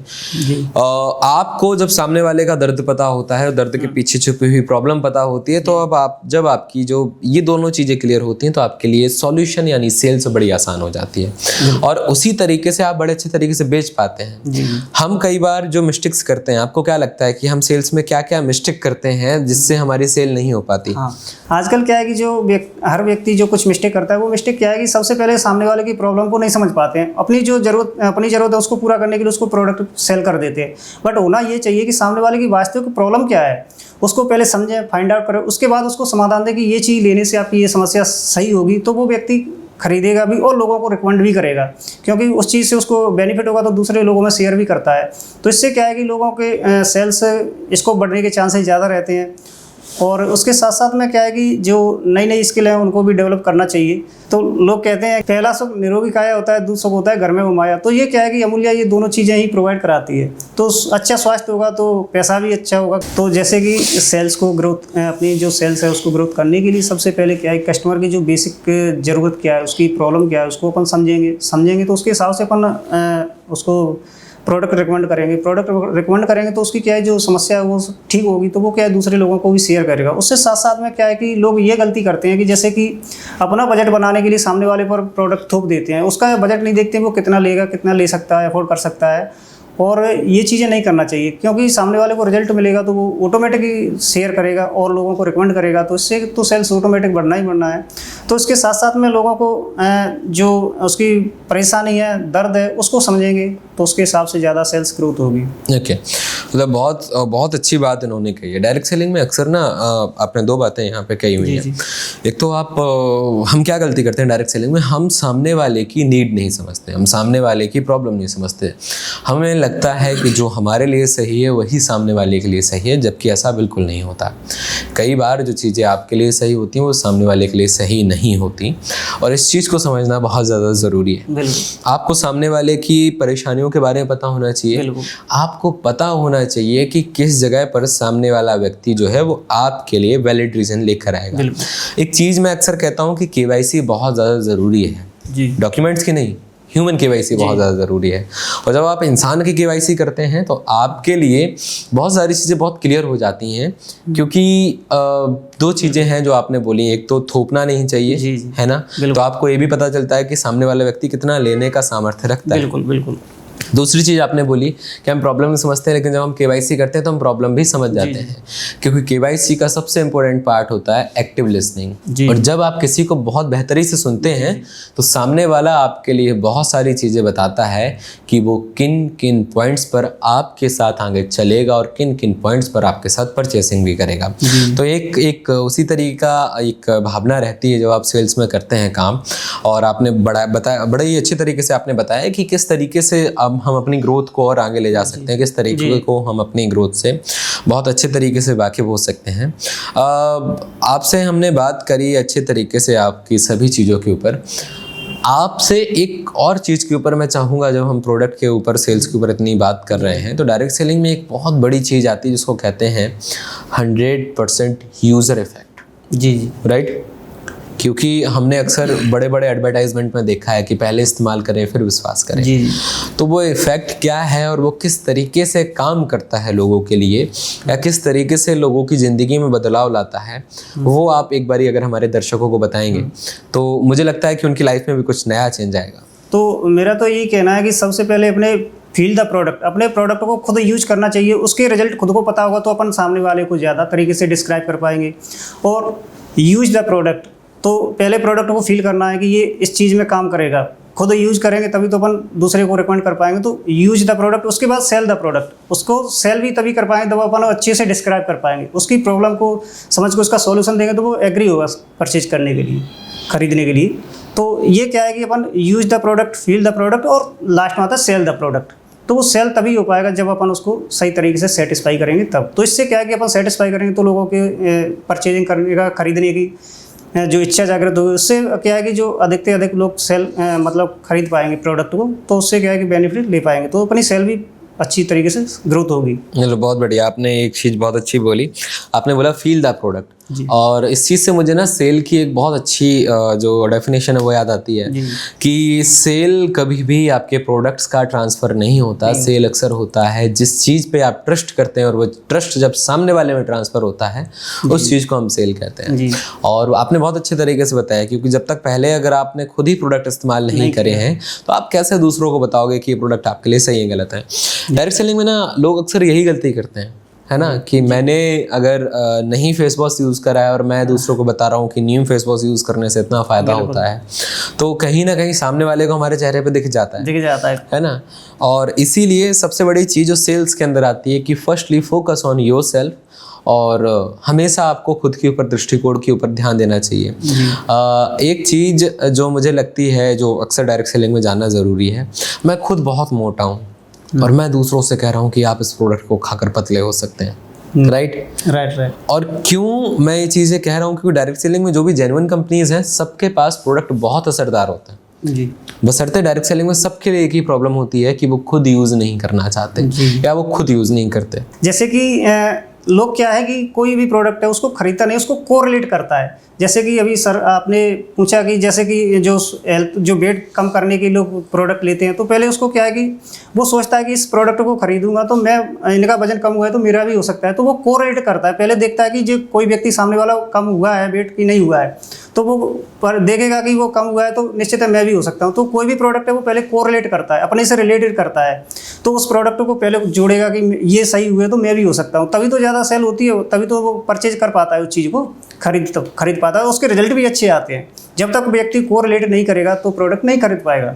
आपको जब सामने वाले का दर्द पता होता है, दर्द के पीछे छुपी हुई प्रॉब्लम पता होती है, तो अब जब आपकी जो ये दोनों चीज़ें क्लियर होती हैं तो आपके लिए सॉल्यूशन यानी सेल्स बड़ी आसान हो जाती है और उसी तरीके से आप बड़े अच्छे तरीके से बेच पाते हैं। हम कई बार जो मिस्टेक्स करते हैं, आपको क्या लगता है कि हम सेल्स में क्या क्या मिस्टेक करते हैं जिससे हमारी सेल नहीं हो पाती? हाँ, आजकल क्या है कि जो हर व्यक्ति जो कुछ मिस्टेक करता है वो मिस्टेक क्या है कि सबसे पहले सामने वाले की प्रॉब्लम को नहीं समझ पाते हैं। अपनी ज़रूरत है उसको पूरा करने के लिए उसको प्रोडक्ट सेल कर देते हैं। बट होना ये चाहिए कि सामने वाले की वास्तविक प्रॉब्लम क्या है उसको पहले समझें, फाइंड आउट करें, उसके बाद उसको समाधान दें कि ये चीज़ लेने से आपकी ये समस्या सही होगी। तो वो व्यक्ति खरीदेगा भी और लोगों को रिकमेंड भी करेगा, क्योंकि उस चीज़ से उसको बेनिफिट होगा तो दूसरे लोगों में शेयर भी करता है। तो इससे क्या है कि लोगों के सेल्स इसको बढ़ने के चांसेस ज़्यादा रहते हैं। और उसके साथ साथ में क्या है कि जो नई नई स्किल है उनको भी डेवलप करना चाहिए। तो लोग कहते हैं पहला सुख निरोगी काया होता है, दूसरा सुख होता है घर में वो माया। तो ये क्या है कि अमूल्य ये दोनों चीज़ें ही प्रोवाइड कराती है। तो अच्छा स्वास्थ्य होगा तो पैसा भी अच्छा होगा। तो जैसे कि सेल्स को ग्रोथ, अपनी जो सेल्स है उसको ग्रोथ करने के लिए सबसे पहले क्या है, कस्टमर की जो बेसिक ज़रूरत क्या है, उसकी प्रॉब्लम क्या है, उसको अपन समझेंगे तो उसके हिसाब से अपन उसको प्रोडक्ट रिकमेंड करेंगे तो उसकी क्या है जो समस्या है वो ठीक होगी। तो वो क्या है दूसरे लोगों को भी शेयर करेगा। उससे साथ साथ में क्या है कि लोग ये गलती करते हैं कि जैसे कि अपना बजट बनाने के लिए सामने वाले पर प्रोडक्ट थोप देते हैं, उसका बजट नहीं देखते वो कितना लेगा, कितना ले सकता है, अफोर्ड कर सकता है। और ये चीज़ें नहीं करना चाहिए, क्योंकि सामने वाले को रिजल्ट मिलेगा तो वो ऑटोमेटिक ही शेयर करेगा और लोगों को रिकमेंड करेगा। तो इससे तो सेल्स ऑटोमेटिक बढ़ना ही बढ़ना है। तो इसके साथ साथ में लोगों को जो उसकी परेशानी है, दर्द है, उसको समझेंगे तो उसके हिसाब से ज़्यादा सेल्स ग्रोथ होगी। ओके, मतलब बहुत अच्छी बात इन्होंने कही है। डायरेक्ट सेलिंग में अक्सर ना आपने दो बातें यहाँ पे कही हुई हैं। एक तो हम क्या गलती करते हैं डायरेक्ट सेलिंग में, हम सामने वाले की नीड नहीं समझते, हम सामने वाले की प्रॉब्लम नहीं समझते। हमें लगता है कि जो हमारे लिए सही है वही सामने वाले के लिए सही है, जबकि ऐसा बिल्कुल नहीं होता। कई बार जो चीज़ें आपके लिए सही होती हैं वो सामने वाले के लिए सही नहीं नहीं होती, और इस चीज़ को समझना बहुत ज़्यादा ज़रूरी है। बिल्कुल आपको सामने वाले की परेशानियों के बारे में पता होना चाहिए, बिल्कुल। आपको पता होना चाहिए कि किस जगह पर सामने वाला व्यक्ति जो है वो आपके लिए वैलिड रीज़न लेकर आएगा। एक चीज़ मैं अक्सर कहता हूँ कि केवाईसी बहुत ज़्यादा ज़रूरी है, जी। डॉक्यूमेंट्स की नहीं, ह्यूमन केवाईसी बहुत ज़्यादा ज़रूरी है। और जब आप इंसान की केवाईसी करते हैं तो आपके लिए बहुत सारी चीज़ें बहुत क्लियर हो जाती हैं, क्योंकि दो चीज़ें हैं जो आपने बोली, एक तो थोपना नहीं चाहिए, जी, जी। है ना, तो आपको ये भी पता चलता है कि सामने वाला व्यक्ति कितना लेने का सामर्थ्य रखता है। बिल्कुल बिल्कुल। दूसरी चीज़ आपने बोली कि हम प्रॉब्लम समझते हैं, लेकिन जब हम केवाईसी करते हैं तो हम प्रॉब्लम भी समझ जाते हैं, क्योंकि केवाईसी का सबसे इंपॉर्टेंट पार्ट होता है एक्टिव लिसनिंग। और जब आप किसी को बहुत बेहतरी से सुनते हैं तो सामने वाला आपके लिए बहुत सारी चीज़ें बताता है कि वो किन किन पॉइंट्स पर आपके साथ आगे चलेगा और किन किन पॉइंट्स पर आपके साथ परचेसिंग भी करेगा। तो एक उसी तरीके का एक भावना रहती है जब आप सेल्स में करते हैं काम। और आपने बड़ा ही अच्छे तरीके से आपने बताया कि किस तरीके से हम अपनी ग्रोथ को और आगे ले जा सकते हैं, किस तरीके को हम अपनी ग्रोथ से बहुत अच्छे तरीके से वाकिफ हो सकते हैं। आपसे हमने बात करी अच्छे तरीके से आपकी सभी चीज़ों के ऊपर। आपसे एक और चीज़ के ऊपर मैं चाहूँगा, जब हम प्रोडक्ट के ऊपर सेल्स के ऊपर इतनी बात कर रहे हैं तो डायरेक्ट सेलिंग में एक बहुत बड़ी चीज़ आती है जिसको कहते हैं 100% यूज़र इफेक्ट। जी राइट, क्योंकि हमने अक्सर बड़े बड़े एडवर्टाइजमेंट में देखा है कि पहले इस्तेमाल करें फिर विश्वास करें। जी। तो वो इफ़ेक्ट क्या है और वो किस तरीके से काम करता है लोगों के लिए, या किस तरीके से लोगों की ज़िंदगी में बदलाव लाता है, वो आप एक बारी अगर हमारे दर्शकों को बताएंगे तो मुझे लगता है कि उनकी लाइफ में भी कुछ नया चेंज आएगा। तो मेरा तो यही कहना है कि सबसे पहले अपने फील द प्रोडक्ट, अपने प्रोडक्ट को खुद यूज करना चाहिए। उसके रिजल्ट खुद को पता होगा तो अपन सामने वाले को ज़्यादा तरीके से डिस्क्राइब कर पाएंगे। और यूज द प्रोडक्ट, तो पहले प्रोडक्ट को फील करना है कि ये इस चीज़ में काम करेगा। खुद यूज करेंगे तभी तो अपन दूसरे को रिकमेंड कर पाएंगे। तो यूज द प्रोडक्ट, उसके बाद सेल द प्रोडक्ट। उसको सेल भी तभी कर पाएंगे जब अपन अच्छे से डिस्क्राइब कर पाएंगे, उसकी प्रॉब्लम को समझ के उसका सॉल्यूशन देंगे तो वो एग्री होगा परचेज करने के लिए, खरीदने के लिए। तो ये क्या है कि अपन use the product, feel the product, और लास्ट में आता है सेल द प्रोडक्ट। तो वो सेल तभी हो पाएगा जब अपन उसको सही तरीके से सेटिस्फाई करेंगे तब। तो इससे क्या है कि अपन सेटिस्फाई करेंगे तो लोगों के परचेजिंग करने का, खरीदने की जो इच्छा जागृत होगी। उससे क्या है कि जो अधिक से अधिक लोग सेल मतलब खरीद पाएंगे प्रोडक्ट को, तो उससे क्या है कि बेनिफिट ले पाएंगे, तो अपनी सेल भी अच्छी तरीके से ग्रोथ होगी। चलो बहुत बढ़िया, आपने एक चीज़ बहुत अच्छी बोली, आपने बोला फील द प्रोडक्ट। और इस चीज़ से मुझे ना सेल की एक बहुत अच्छी जो डेफिनेशन है वो याद आती है कि सेल कभी भी आपके प्रोडक्ट्स का ट्रांसफ़र नहीं होता। सेल अक्सर होता है जिस चीज़ पे आप ट्रस्ट करते हैं, और वो ट्रस्ट जब सामने वाले में ट्रांसफ़र होता है उस चीज़ को हम सेल कहते हैं। और आपने बहुत अच्छे तरीके से बताया, क्योंकि जब तक पहले अगर आपने खुद ही प्रोडक्ट इस्तेमाल नहीं करे हैं तो आप कैसे दूसरों को बताओगे कि ये प्रोडक्ट आपके लिए सही है गलत है। डायरेक्ट सेलिंग में ना लोग अक्सर यही गलती करते हैं, है ना, कि मैंने अगर नहीं फेस वॉश यूज़ करा है और मैं दूसरों को बता रहा हूँ कि नीम फेस वॉश यूज़ करने से इतना फ़ायदा होता है, तो कहीं ना कहीं सामने वाले को हमारे चेहरे पे दिख जाता है ना। और इसीलिए सबसे बड़ी चीज़ जो सेल्स के अंदर आती है कि firstly focus on your self, और हमेशा आपको खुद के ऊपर, दृष्टिकोण के ऊपर ध्यान देना चाहिए। एक चीज़ जो मुझे लगती है जो अक्सर डायरेक्ट सेलिंग में जानना ज़रूरी है, मैं खुद बहुत मोटा हूँ और मैं दूसरों से कह रहा हूँ कि आप इस प्रोडक्ट को खाकर पतले हो सकते हैं। राइट। और क्यों मैं ये चीज़ें कह रहा हूँ, क्योंकि डायरेक्ट सेलिंग में जो भी जेन्युइन कंपनीज हैं सबके पास प्रोडक्ट बहुत असरदार होते हैं जी। बशर्ते डायरेक्ट सेलिंग में सबके लिए एक ही प्रॉब्लम होती है कि वो खुद यूज़ नहीं करना चाहते या वो खुद यूज़ नहीं करते। जैसे कि लोग क्या है कि कोई भी प्रोडक्ट है उसको खरीदता नहीं, उसको कोरिलेट करता है। जैसे कि अभी सर आपने पूछा कि जैसे कि जो वेट कम करने के लोग प्रोडक्ट लेते हैं, तो पहले उसको क्या है कि वो सोचता है कि इस प्रोडक्ट को खरीदूंगा तो मैं, इनका वजन कम हुआ है तो मेरा भी हो सकता है, तो वो कोरिलेट करता है। पहले देखता है कि जो कोई व्यक्ति सामने वाला कम हुआ है वेट की नहीं हुआ है, तो वो पर देखेगा कि वो कम हुआ है तो निश्चित है मैं भी हो सकता हूँ। तो कोई भी प्रोडक्ट है वो पहले कोरिलेट करता है, अपने से रिलेटेड करता है, तो उस प्रोडक्ट को पहले जोड़ेगा कि ये सही हुए तो मैं भी हो सकता हूँ, तभी तो ज़्यादा सेल होती है, तभी तो वो परचेज कर पाता है, उस चीज़ को खरीद पाता है, उसके रिजल्ट भी अच्छे आते हैं। जब तक व्यक्ति कोरिलेट नहीं करेगा तो प्रोडक्ट नहीं खरीद पाएगा।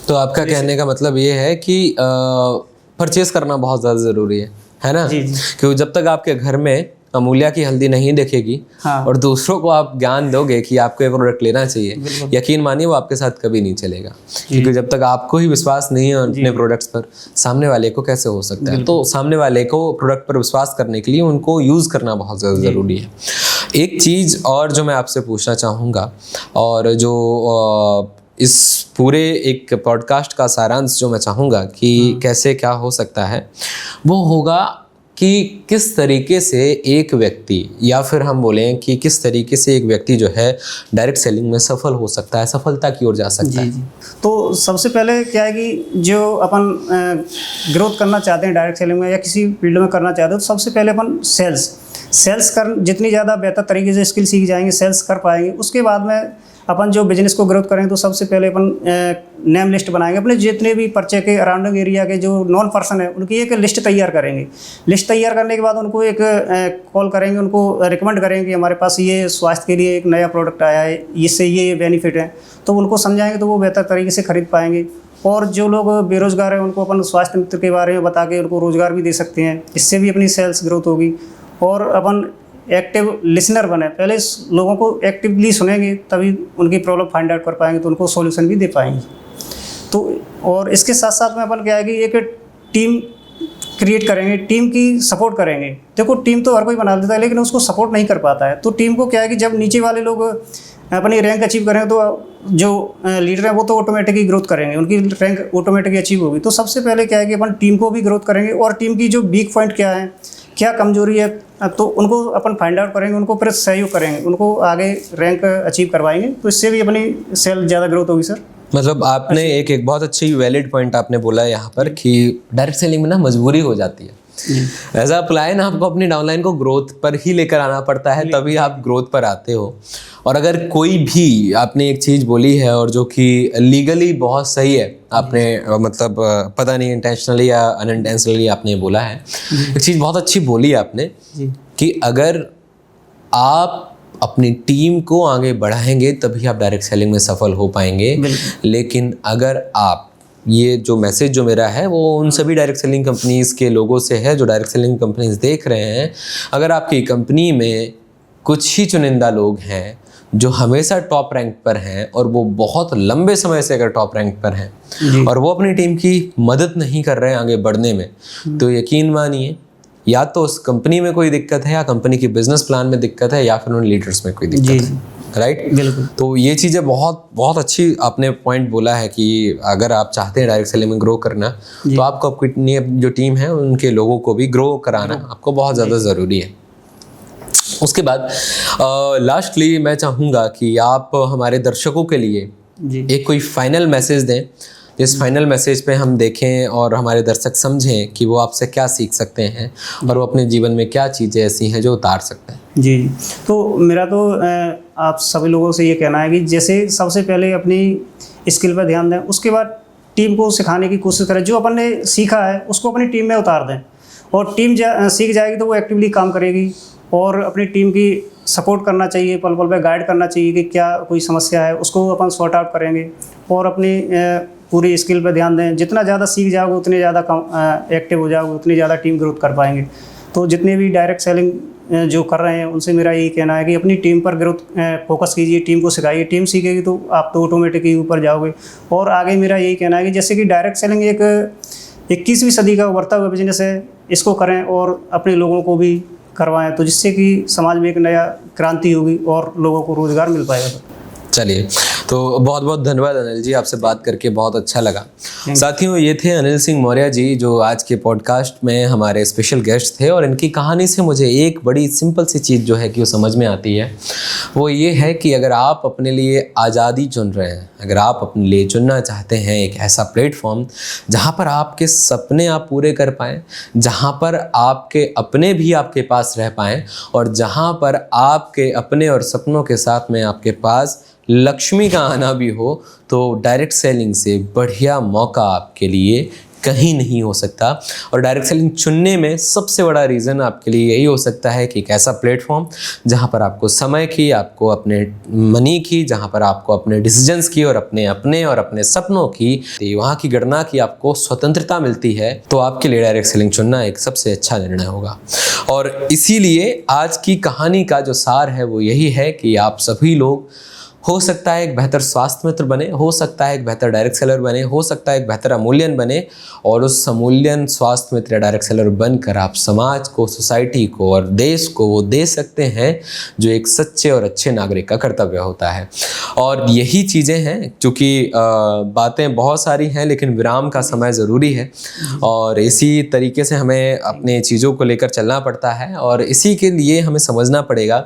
तो आपका कहने का मतलब ये है कि परचेज करना बहुत ज़्यादा ज़रूरी है ना? जी। क्योंकि जब तक आपके घर में अमूल्या की हल्दी नहीं देखेगी हाँ। और दूसरों को आप ज्ञान दोगे कि आपको ये प्रोडक्ट लेना चाहिए, यकीन मानिए वो आपके साथ कभी नहीं चलेगा, क्योंकि जब तक आपको ही विश्वास नहीं है अपने प्रोडक्ट्स पर, सामने वाले को कैसे हो सकता है। तो सामने वाले को प्रोडक्ट पर विश्वास करने के लिए उनको यूज़ करना बहुत ज़्यादा ज़रूरी है। एक चीज़ और जो मैं आपसे पूछना चाहूँगा, और जो इस पूरे एक पॉडकास्ट का सारांश जो मैं चाहूँगा कि कैसे क्या हो सकता है, वो होगा कि किस तरीके से एक व्यक्ति, या फिर हम बोलें कि किस तरीके से एक व्यक्ति जो है डायरेक्ट सेलिंग में सफल हो सकता है, सफलता की ओर जा सकता है। तो सबसे पहले क्या है कि जो अपन ग्रोथ करना चाहते हैं डायरेक्ट सेलिंग में या किसी फील्ड में करना चाहते हैं, तो सबसे पहले अपन सेल्स कर जितनी ज़्यादा बेहतर तरीके से स्किल सीख जाएंगे, सेल्स कर पाएंगे, उसके बाद में अपन जो बिजनेस को ग्रोथ करेंगे तो सबसे पहले अपन नेम लिस्ट बनाएंगे। अपने जितने भी पर्चे के अराउंडिंग एरिया के जो नॉन पर्सन है उनकी एक लिस्ट तैयार करेंगे। लिस्ट तैयार करने के बाद उनको एक कॉल करेंगे, उनको रिकमेंड करेंगे कि हमारे पास ये स्वास्थ्य के लिए एक नया प्रोडक्ट आया है, इससे ये बेनिफिट है, तो उनको समझाएंगे तो वो बेहतर तरीके से खरीद पाएंगे। और जो लोग बेरोजगार हैं उनको अपन स्वास्थ्य मित्र के बारे में बता के उनको रोज़गार भी दे सकते हैं, इससे भी अपनी सेल्स ग्रोथ होगी। और अपन एक्टिव लिसनर बने, पहले लोगों को एक्टिवली सुनेंगे तभी उनकी प्रॉब्लम फाइंड आउट कर पाएंगे, तो उनको सॉल्यूशन भी दे पाएंगे। तो और इसके साथ साथ में अपन क्या है कि एक टीम क्रिएट करेंगे, टीम की सपोर्ट करेंगे। देखो टीम तो हर कोई बना देता है लेकिन उसको सपोर्ट नहीं कर पाता है, तो टीम को क्या है कि जब नीचे वाले लोग अपनी रैंक अचीव करेंगे तो जो लीडर हैं वो तो ऑटोमेटिकली ग्रोथ करेंगे, उनकी रैंक ऑटोमेटिकली अचीव होगी। तो सबसे पहले क्या है कि अपन टीम को भी ग्रोथ करेंगे और टीम की जो वीक पॉइंट क्या है, क्या कमजोरी है, तो उनको अपन फाइंड आउट करेंगे, उनको फिर सहयोग करेंगे, उनको आगे रैंक अचीव करवाएंगे, तो इससे भी अपनी सेल ज़्यादा ग्रोथ होगी सर। मतलब आपने एक बहुत अच्छी वैलिड पॉइंट आपने बोला है यहाँ पर कि डायरेक्ट सेलिंग में ना मजबूरी हो जाती है। एज अ अपलाइन आपको अपनी डाउनलाइन को ग्रोथ पर ही लेकर आना पड़ता है, तभी आप ग्रोथ पर आते हो। और अगर कोई भी आपने एक चीज़ बोली है और जो कि लीगली बहुत सही है, आपने मतलब पता नहीं इंटेंशनली या अनइंटेंशनली आपने बोला है, एक चीज़ बहुत अच्छी बोली है आपने कि अगर आप अपनी टीम को आगे बढ़ाएंगे तभी आप डायरेक्ट सेलिंग में सफल हो पाएंगे। लेकिन अगर आप, ये जो मैसेज जो मेरा है वो उन सभी डायरेक्ट सेलिंग कंपनीज़ के लोगों से है जो डायरेक्ट सेलिंग कंपनीज़ देख रहे हैं, अगर आपकी कंपनी में कुछ ही चुनिंदा लोग हैं जो हमेशा टॉप रैंक पर हैं और वो बहुत लंबे समय से अगर टॉप रैंक पर हैं और वो अपनी टीम की मदद नहीं कर रहे हैं आगे बढ़ने में, तो यकीन मानिए या तो उस कंपनी में कोई दिक्कत है, या कंपनी की बिजनेस प्लान में दिक्कत है, या फिर उन लीडर्स में कोई दिक्कत है। राइट, बिल्कुल। तो ये चीज़ें बहुत बहुत अच्छी आपने पॉइंट बोला है कि अगर आप चाहते हैं डायरेक्ट सेलिंग में ग्रो करना, तो आपको अपनी जो टीम है उनके लोगों को भी ग्रो कराना आपको बहुत ज़्यादा ज़रूरी है। उसके बाद लास्टली मैं चाहूँगा कि आप हमारे दर्शकों के लिए एक कोई फाइनल मैसेज दें, इस फाइनल मैसेज पे हम देखें और हमारे दर्शक समझें कि वो आपसे क्या सीख सकते हैं और वो अपने जीवन में क्या चीज़ें ऐसी हैं जो उतार सकते हैं। जी, तो मेरा तो आप सभी लोगों से ये कहना है कि जैसे सबसे पहले अपनी स्किल पर ध्यान दें, उसके बाद टीम को सिखाने की कोशिश करें, जो अपन ने सीखा है उसको अपनी टीम में उतार दें, और टीम सीख जाएगी तो वो एक्टिवली काम करेगी। और अपनी टीम की सपोर्ट करना चाहिए, पल पल पे गाइड करना चाहिए कि क्या कोई समस्या है उसको अपन सॉर्ट आउट करेंगे, और अपनी पूरी स्किल पर ध्यान दें। जितना ज़्यादा सीख जाओगे उतने ज़्यादा एक्टिव हो जाओगे, उतनी ज़्यादा टीम ग्रोथ कर पाएंगे। तो जितने भी डायरेक्ट सेलिंग जो कर रहे हैं उनसे मेरा यही कहना है कि अपनी टीम पर ग्रोथ फोकस कीजिए, टीम को सिखाइए, टीम सीखेगी तो आप तो ऑटोमेटिकली ऊपर जाओगे। और आगे मेरा यही कहना है कि जैसे कि डायरेक्ट सेलिंग एक 21वीं सदी का उभरता हुआ बिजनेस है, इसको करें और अपने लोगों को भी करवाएं, तो जिससे कि समाज में एक नया क्रांति होगी और लोगों को रोजगार मिल पाएगा। चलिए, तो बहुत बहुत धन्यवाद अनिल जी, आपसे बात करके बहुत अच्छा लगा। साथियों, ये थे अनिल सिंह मौर्य जी जो आज के पॉडकास्ट में हमारे स्पेशल गेस्ट थे, और इनकी कहानी से मुझे एक बड़ी सिंपल सी चीज़ जो है कि वो समझ में आती है, वो ये है कि अगर आप अपने लिए आज़ादी चुन रहे हैं, अगर आप अपने लिए चुनना चाहते हैं एक ऐसा प्लेटफॉर्म जहाँ पर आपके सपने आप पूरे कर पाएँ, जहाँ पर आपके अपने भी आपके पास रह पाएँ, और जहाँ पर आपके अपने और सपनों के साथ में आपके पास लक्ष्मी का आना भी हो, तो डायरेक्ट सेलिंग से बढ़िया मौका आपके लिए कहीं नहीं हो सकता। और डायरेक्ट सेलिंग चुनने में सबसे बड़ा रीज़न आपके लिए यही हो सकता है कि एक ऐसा प्लेटफॉर्म जहाँ पर आपको समय की, आपको अपने मनी की, जहाँ पर आपको अपने डिसीजंस की और अपने सपनों की, वहाँ की गणना की आपको स्वतंत्रता मिलती है, तो आपके लिए डायरेक्ट सेलिंग चुनना एक सबसे अच्छा निर्णय होगा। और इसीलिए आज की कहानी का जो सार है वो यही है कि आप सभी लोग हो सकता है एक बेहतर स्वास्थ्य मित्र बने, हो सकता है एक बेहतर डायरेक्ट सेलर बने, हो सकता है एक बेहतर अमूल्यन बने, और उस अमूल्यन स्वास्थ्य मित्र या डायरेक्ट सेलर बनकर आप समाज को, सोसाइटी को और देश को वो दे सकते हैं जो एक सच्चे और अच्छे नागरिक का कर्तव्य होता है। और यही चीज़ें हैं, चूँकि बातें बहुत सारी हैं लेकिन विराम का समय ज़रूरी है, और इसी तरीके से हमें अपने चीज़ों को लेकर चलना पड़ता है, और इसी के लिए हमें समझना पड़ेगा,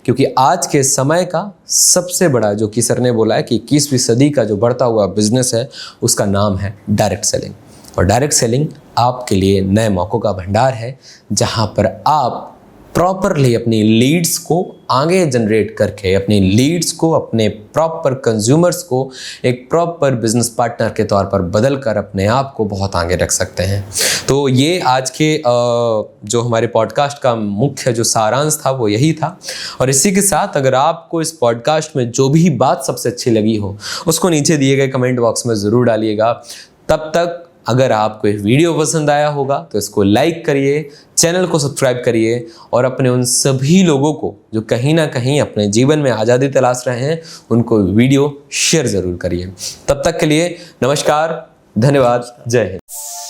क्योंकि आज के समय का सबसे बड़ा, जो कि सर ने बोला है कि 21वीं सदी का जो बढ़ता हुआ बिजनेस है उसका नाम है डायरेक्ट सेलिंग। और डायरेक्ट सेलिंग आपके लिए नए मौक़ों का भंडार है, जहां पर आप प्रॉपरली अपनी लीड्स को आगे जनरेट करके, अपनी लीड्स को, अपने प्रॉपर कंज्यूमर्स को एक प्रॉपर बिजनेस पार्टनर के तौर पर बदल कर अपने आप को बहुत आगे रख सकते हैं। तो ये आज के जो हमारे पॉडकास्ट का मुख्य जो सारांश था वो यही था। और इसी के साथ अगर आपको इस पॉडकास्ट में जो भी बात सबसे अच्छी लगी हो उसको नीचे दिए गए कमेंट बॉक्स में ज़रूर डालिएगा। तब तक अगर आपको ये वीडियो पसंद आया होगा तो इसको लाइक करिए, चैनल को सब्सक्राइब करिए, और अपने उन सभी लोगों को जो कहीं ना कहीं अपने जीवन में आज़ादी तलाश रहे हैं उनको वीडियो शेयर ज़रूर करिए। तब तक के लिए नमस्कार, धन्यवाद, जय हिंद।